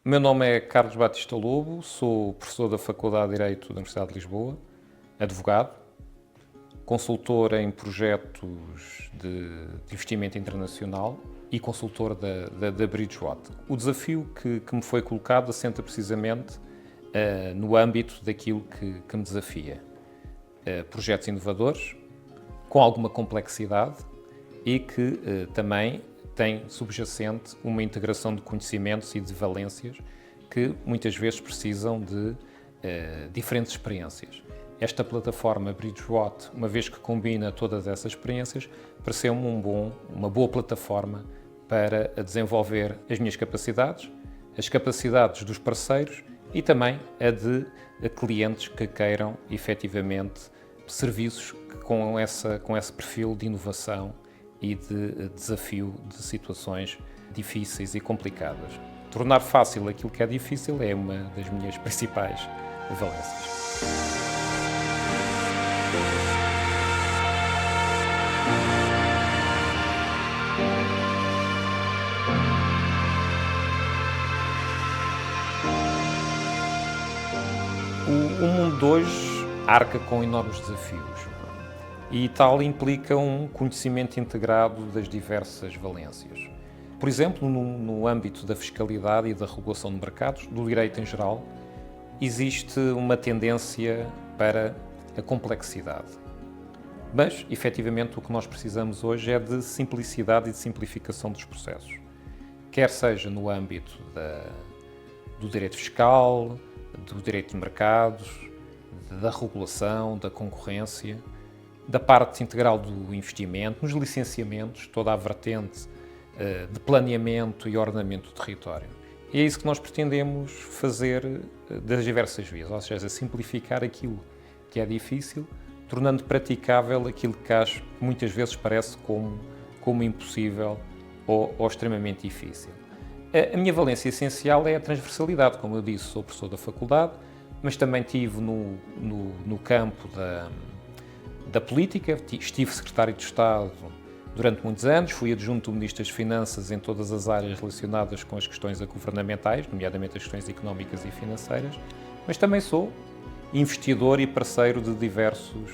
O meu nome é Carlos Batista Lobo, sou professor da Faculdade de Direito da Universidade de Lisboa, advogado, consultor em projetos de investimento internacional e consultor da Bridgewater. O desafio que me foi colocado assenta precisamente no âmbito daquilo que me desafia. Projetos inovadores, com alguma complexidade e que também tem subjacente uma integração de conhecimentos e de valências que muitas vezes precisam de diferentes experiências. Esta plataforma Bridgewater, uma vez que combina todas essas experiências, pareceu-me uma boa plataforma para desenvolver as minhas capacidades, as capacidades dos parceiros e também a de clientes que queiram efetivamente serviços com esse perfil de inovação e de desafio de situações difíceis e complicadas. Tornar fácil aquilo que é difícil é uma das minhas principais valências. O mundo de hoje arca com enormes desafios e tal implica um conhecimento integrado das diversas valências. Por exemplo, no âmbito da fiscalidade e da regulação de mercados, do direito em geral, existe uma tendência para a complexidade. Mas, efetivamente, o que nós precisamos hoje é de simplicidade e de simplificação dos processos. Quer seja no âmbito do direito fiscal, do direito de mercados, da regulação, da concorrência, da parte integral do investimento, nos licenciamentos, toda a vertente de planeamento e ordenamento do território. E é isso que nós pretendemos fazer das diversas vias, ou seja, simplificar aquilo que é difícil, tornando praticável aquilo que muitas vezes parece como impossível ou extremamente difícil. A minha valência essencial é a transversalidade, como eu disse, sou professor da faculdade, mas também estive no campo da política, estive secretário de Estado durante muitos anos, fui adjunto do Ministro das Finanças em todas as áreas relacionadas com as questões governamentais, nomeadamente as questões económicas e financeiras, mas também sou investidor e parceiro de diversos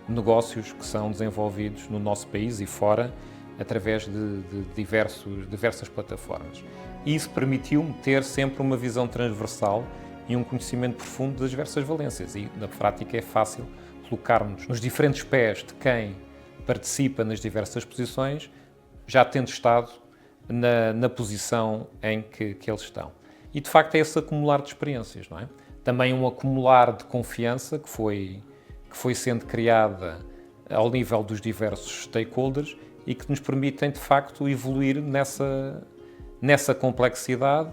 negócios que são desenvolvidos no nosso país e fora, através de diversas plataformas. E isso permitiu-me ter sempre uma visão transversal e um conhecimento profundo das diversas valências. E, na prática, é fácil colocarmos nos diferentes pés de quem participa nas diversas posições, já tendo estado na posição em que eles estão. E, de facto, é esse acumular de experiências, não é? Também um acumular de confiança que foi sendo criada ao nível dos diversos stakeholders e que nos permitem, de facto, evoluir nessa complexidade,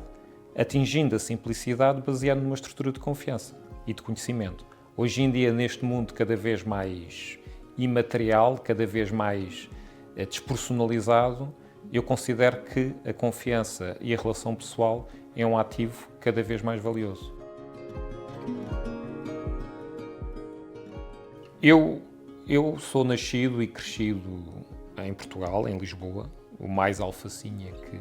atingindo a simplicidade baseada numa estrutura de confiança e de conhecimento. Hoje em dia, neste mundo cada vez mais imaterial, cada vez mais despersonalizado, eu considero que a confiança e a relação pessoal é um ativo cada vez mais valioso. Eu sou nascido e crescido em Portugal, em Lisboa, o mais alfacinha que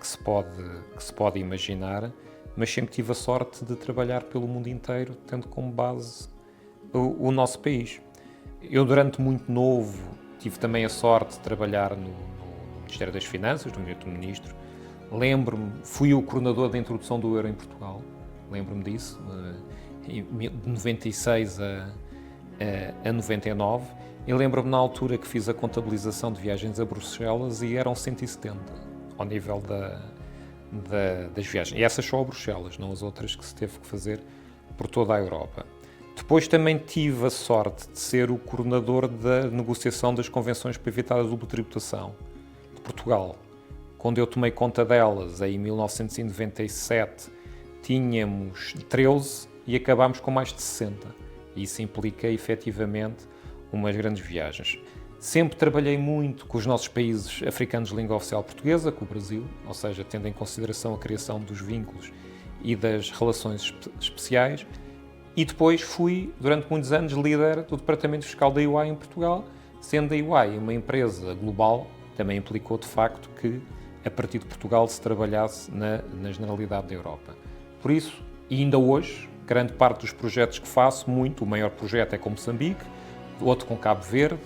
se pode imaginar, mas sempre tive a sorte de trabalhar pelo mundo inteiro, tendo como base o nosso país. Eu, durante muito novo, tive também a sorte de trabalhar no Ministério das Finanças, no Gabinete do Ministro. Lembro-me, fui o coordenador da introdução do euro em Portugal, lembro-me disso, de 96 a 99. E lembro-me na altura que fiz a contabilização de viagens a Bruxelas e eram 170 ao nível das viagens. E essas só a Bruxelas, não as outras que se teve que fazer por toda a Europa. Depois também tive a sorte de ser o coordenador da negociação das convenções para evitar a dupla tributação de Portugal. Quando eu tomei conta delas, em 1997, tínhamos 13 e acabámos com mais de 60. E isso implica, efetivamente, umas grandes viagens. Sempre trabalhei muito com os nossos países africanos de língua oficial portuguesa, com o Brasil, ou seja, tendo em consideração a criação dos vínculos e das relações especiais. E depois fui, durante muitos anos, líder do Departamento Fiscal da EY em Portugal, sendo a EY uma empresa global, também implicou de facto que a partir de Portugal se trabalhasse na generalidade da Europa. Por isso, e ainda hoje, grande parte dos projetos que faço, o maior projeto é com Moçambique, outro com Cabo Verde,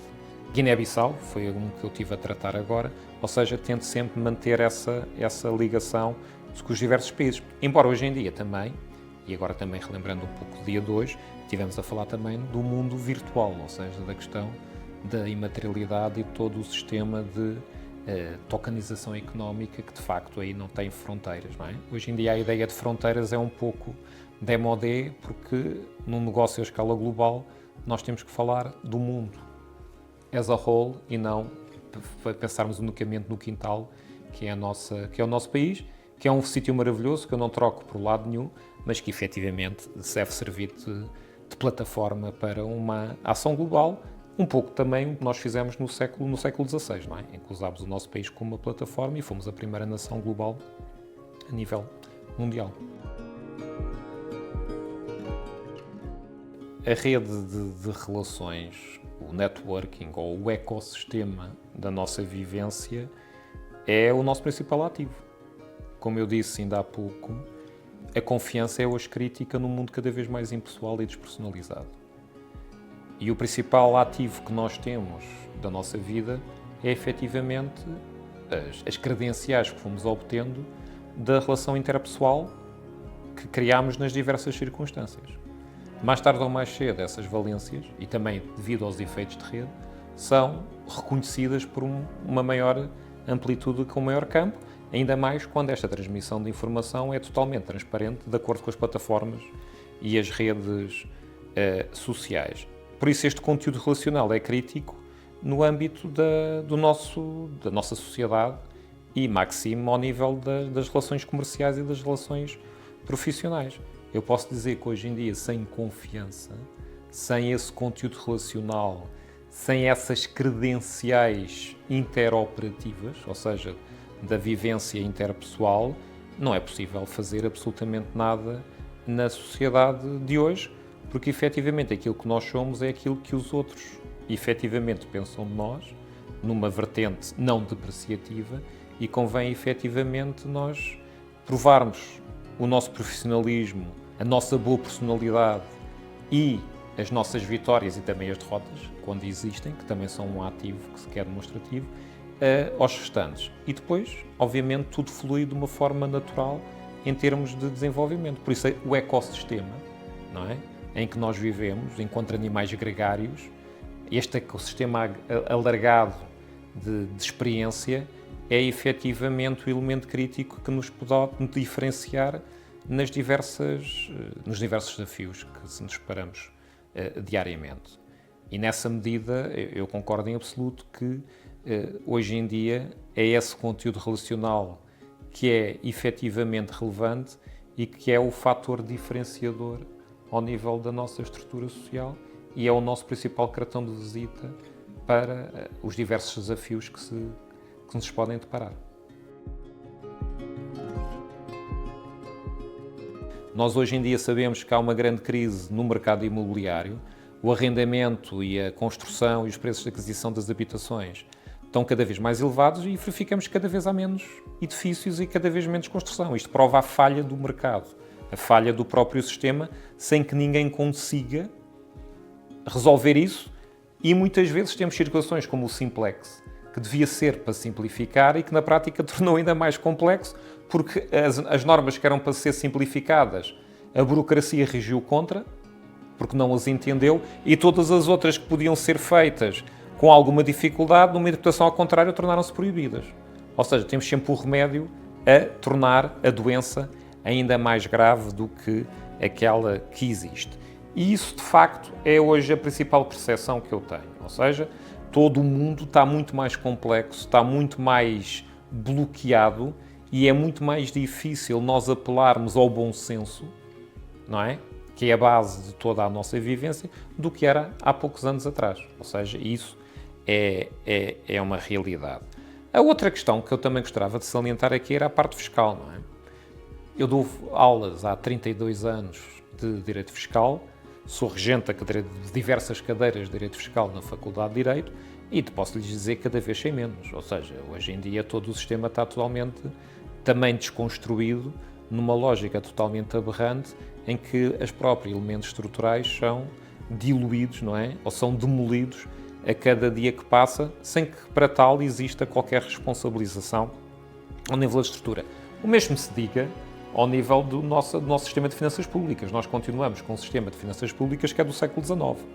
Guiné-Bissau, foi um que eu estive a tratar agora, ou seja, tento sempre manter essa ligação com os diversos países. Embora hoje em dia também, e agora também relembrando um pouco do dia de hoje, estivemos a falar também do mundo virtual, ou seja, da questão da imaterialidade e todo o sistema de tokenização económica que de facto aí não tem fronteiras, não é? Hoje em dia a ideia de fronteiras é um pouco démodé, porque num negócio a escala global nós temos que falar do mundo as a whole e não pensarmos unicamente no quintal que é o nosso país, que é um sítio maravilhoso que eu não troco por lado nenhum, mas que efetivamente deve servir de plataforma para uma ação global, um pouco também o que nós fizemos no século XVI, não é? Em que usámos o nosso país como uma plataforma e fomos a primeira nação global a nível mundial. A rede de relações, o networking ou o ecossistema da nossa vivência é o nosso principal ativo. Como eu disse ainda há pouco, a confiança é hoje crítica num mundo cada vez mais impessoal e despersonalizado. E o principal ativo que nós temos da nossa vida é efetivamente as credenciais que fomos obtendo da relação interpessoal que criámos nas diversas circunstâncias. Mais tarde ou mais cedo, essas valências, e também devido aos efeitos de rede, são reconhecidas por uma maior amplitude, com um maior campo, ainda mais quando esta transmissão de informação é totalmente transparente, de acordo com as plataformas e as redes sociais. Por isso, este conteúdo relacional é crítico no âmbito da nossa sociedade e máximo ao nível das relações comerciais e das relações profissionais. Eu posso dizer que hoje em dia, sem confiança, sem esse conteúdo relacional, sem essas credenciais interoperativas, ou seja, da vivência interpessoal, não é possível fazer absolutamente nada na sociedade de hoje, porque efetivamente aquilo que nós somos é aquilo que os outros efetivamente pensam de nós, numa vertente não depreciativa, e convém efetivamente nós provarmos o nosso profissionalismo, a nossa boa personalidade e as nossas vitórias e também as derrotas, quando existem, que também são um ativo que se quer demonstrativo, aos restantes. E depois, obviamente, tudo flui de uma forma natural em termos de desenvolvimento. Por isso, o ecossistema, não é? Em que nós vivemos, enquanto animais gregários, este ecossistema alargado de experiência é efetivamente o elemento crítico que nos pode diferenciar nos diversos desafios que nos deparamos diariamente. E nessa medida, eu concordo em absoluto que hoje em dia é esse conteúdo relacional que é efetivamente relevante e que é o fator diferenciador ao nível da nossa estrutura social e é o nosso principal cartão de visita para os diversos desafios que nos podem deparar. Nós hoje em dia sabemos que há uma grande crise no mercado imobiliário, o arrendamento e a construção e os preços de aquisição das habitações estão cada vez mais elevados e verificamos que cada vez há menos edifícios e cada vez menos construção. Isto prova a falha do mercado, a falha do próprio sistema, sem que ninguém consiga resolver isso. E muitas vezes temos situações como o Simplex, que devia ser para simplificar e que na prática tornou ainda mais complexo, porque as normas que eram para ser simplificadas, a burocracia regiu contra, porque não as entendeu, e todas as outras que podiam ser feitas com alguma dificuldade, numa interpretação ao contrário, tornaram-se proibidas. Ou seja, temos sempre o remédio a tornar a doença ainda mais grave do que aquela que existe. E isso, de facto, é hoje a principal percepção que eu tenho. Ou seja, todo o mundo está muito mais complexo, está muito mais bloqueado e é muito mais difícil nós apelarmos ao bom senso, não é? Que é a base de toda a nossa vivência, do que era há poucos anos atrás. Ou seja, isso é uma realidade. A outra questão que eu também gostava de salientar aqui era a parte fiscal, não é? Eu dou aulas há 32 anos de Direito Fiscal, sou regente de diversas cadeiras de Direito Fiscal na Faculdade de Direito E posso lhes dizer que cada vez sei menos. Ou seja, hoje em dia todo o sistema está totalmente também desconstruído numa lógica totalmente aberrante em que os próprios elementos estruturais são diluídos, não é? Ou são demolidos a cada dia que passa, sem que para tal exista qualquer responsabilização ao nível da estrutura. O mesmo se diga ao nível do nosso sistema de finanças públicas. Nós continuamos com um sistema de finanças públicas que é do século XIX.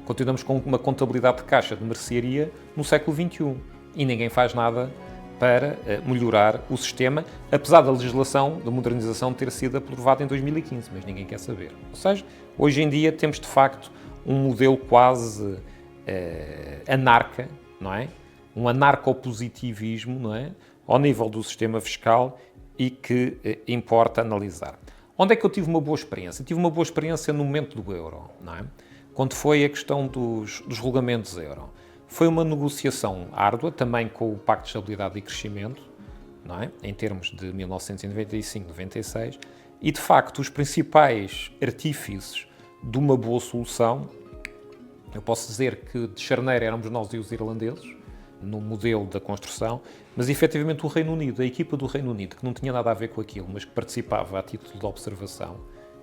Continuamos com uma contabilidade de caixa de mercearia no século XXI. E ninguém faz nada para melhorar o sistema, apesar da legislação de modernização ter sido aprovada em 2015, mas ninguém quer saber. Ou seja, hoje em dia temos de facto um modelo quase anarca, não é? Um anarcopositivismo, não é? Ao nível do sistema fiscal e que importa analisar. Onde é que eu tive uma boa experiência? Tive uma boa experiência no momento do euro, não é? Quando foi a questão dos regulamentos euro. Foi uma negociação árdua, também com o Pacto de Estabilidade e Crescimento, não é? Em termos de 1995-96, e de facto os principais artífices de uma boa solução, eu posso dizer que de charneira éramos nós e os irlandeses, no modelo da construção, mas efetivamente o Reino Unido, a equipa do Reino Unido, que não tinha nada a ver com aquilo, mas que participava a título de observação,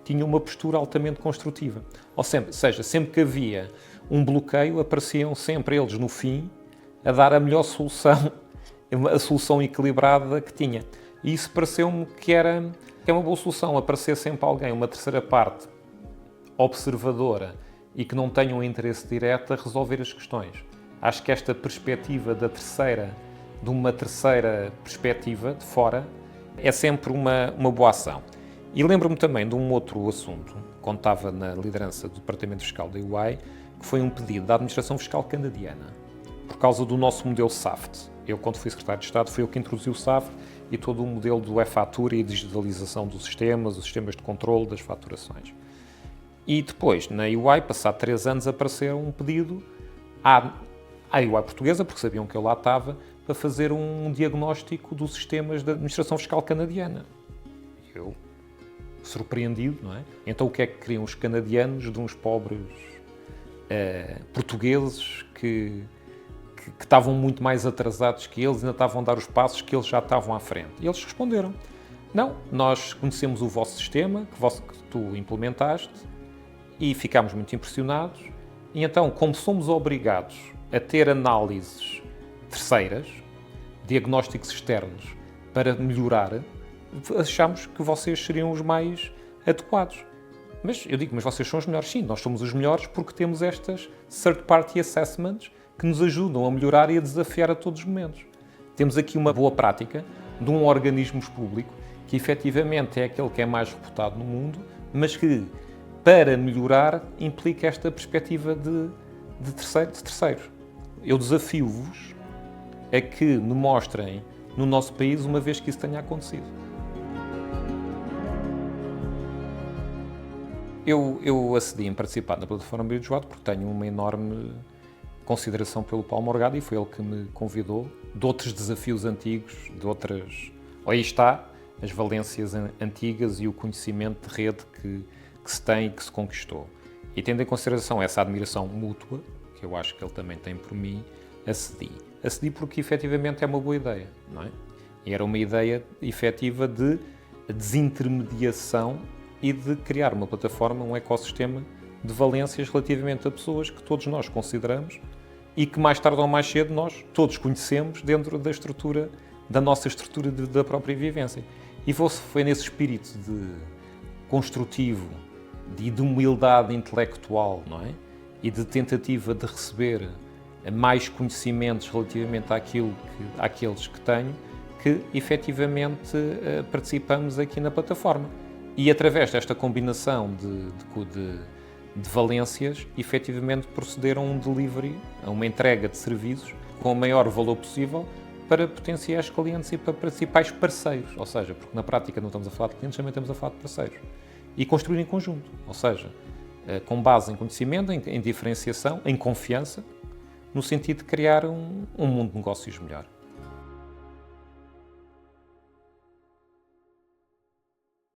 tinha uma postura altamente construtiva. Ou seja, sempre que havia um bloqueio, apareciam sempre eles no fim a dar a melhor solução, a solução equilibrada que tinha. E isso pareceu-me que é uma boa solução, aparecer sempre alguém, uma terceira parte observadora e que não tenha um interesse direto a resolver as questões. Acho que esta perspectiva de uma terceira perspectiva de fora, é sempre uma boa ação. E lembro-me também de um outro assunto, quando estava na liderança do Departamento Fiscal da EY, que foi um pedido da Administração Fiscal canadiana, por causa do nosso modelo SAFT. Eu, quando fui Secretário de Estado, fui eu que introduzi o SAFT e todo o modelo do e-fatura e a digitalização dos sistemas, os sistemas de controle das faturações. E depois, na EY, passado 3 anos, apareceu um pedido à EY portuguesa, porque sabiam que eu lá estava, para fazer um diagnóstico dos sistemas da Administração Fiscal canadiana. Eu, surpreendido, não é? Então o que é que queriam os canadianos de uns pobres portugueses que estavam muito mais atrasados que eles, ainda estavam a dar os passos que eles já estavam à frente? E eles responderam: não, nós conhecemos o vosso sistema, que tu implementaste, e ficámos muito impressionados, e então, como somos obrigados a ter análises terceiras, diagnósticos externos, para melhorar, achamos que vocês seriam os mais adequados. Mas eu digo, mas vocês são os melhores? Sim, nós somos os melhores porque temos estas third-party assessments que nos ajudam a melhorar e a desafiar a todos os momentos. Temos aqui uma boa prática de um organismo público que efetivamente é aquele que é mais reputado no mundo, mas que, para melhorar, implica esta perspectiva de terceiros. Eu desafio-vos a que me mostrem no nosso país uma vez que isso tenha acontecido. Eu acedi em participar na plataforma Biodesuado porque tenho uma enorme consideração pelo Paulo Morgado e foi ele que me convidou de outros desafios antigos, de outras... Aí está, as valências antigas e o conhecimento de rede que se tem e que se conquistou. E tendo em consideração essa admiração mútua, que eu acho que ele também tem por mim, acedi. Acedi porque efetivamente é uma boa ideia, não é? E era uma ideia efetiva de desintermediação e de criar uma plataforma, um ecossistema de valências relativamente a pessoas que todos nós consideramos e que mais tarde ou mais cedo nós todos conhecemos dentro da nossa estrutura da própria vivência. E foi nesse espírito de construtivo, de humildade intelectual, não é? E de tentativa de receber mais conhecimentos relativamente àqueles que tenho, que efetivamente participamos aqui na plataforma. E através desta combinação de valências, efetivamente proceder a um delivery, a uma entrega de serviços com o maior valor possível para potenciais clientes e para principais parceiros. Ou seja, porque na prática não estamos a falar de clientes, também estamos a falar de parceiros. E construir em conjunto, ou seja, com base em conhecimento, em diferenciação, em confiança, no sentido de criar um mundo de negócios melhor.